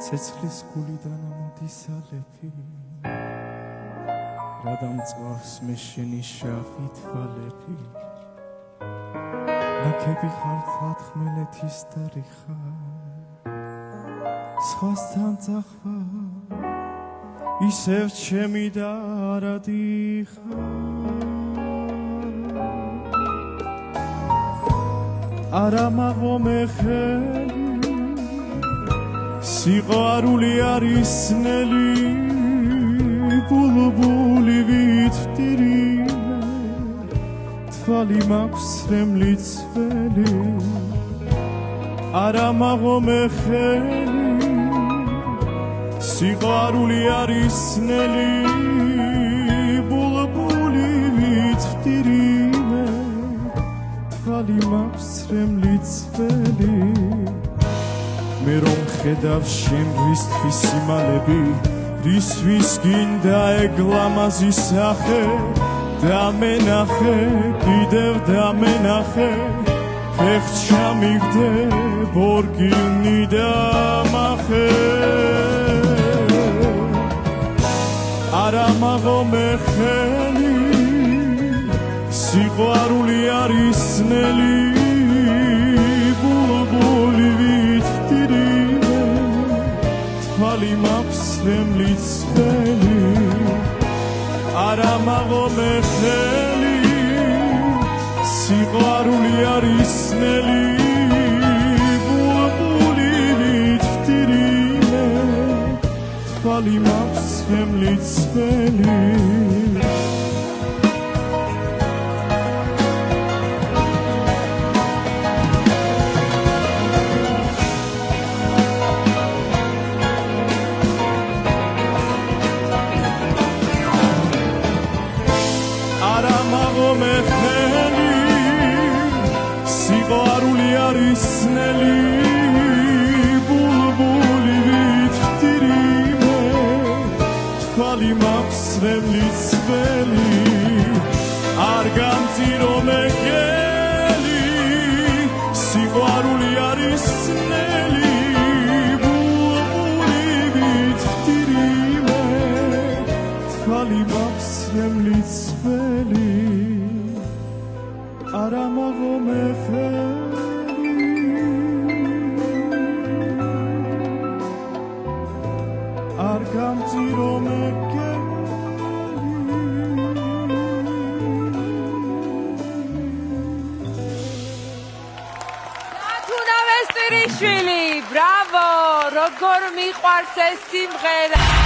ცეცხლის გულიდან ამოდის ალეფი რა დამწვავს მე შენი შავი თვალები ნაკები ხარ თხმელეთის დარიხა სხვასთან წახვა ისევ ჩემი და არა დიხა არა მაღომე ხელი სიყვარული არის ნელი ბულბული ვიტირიმე თვალი მაქვს რემლიც ველი არა მაღომე ხელი სიყვარული არის ნელი ბულბული ვიტირიმე თვალი მაქვს რემლიც ველი მე რომ ხედავ შემრისთვის სიმალები რისთვის გინდა ეგლამაზი სახე დამენახე კიდევ დამენახე ფეხს ჩამიგდე ბორგინი დამახე არა მაღომე ხელი სიყვარული არის ნელი ბულბული ვიტირიმე თვალი მაქვს რემლიც ველი არა მაღომე ხელი სიყვარული არის ნელი ბულბული ვიტირიმე თვალი მაქვს რემლიც ველი სიყვარული არის ნელი ბულბული ვიტირიმე თვალი მაქვს რემლიც ველი არ გამწირო მე გელი სიყვარული არის ნელი ბულბული ვიტირიმე თვალი მაქვს რემლიც ველი არა მაღომე ხელი არ გამწირო მე გელი ნათუნა ვესტირიშვილი ბრავო როგორ მიყვარს ეს სიმღერა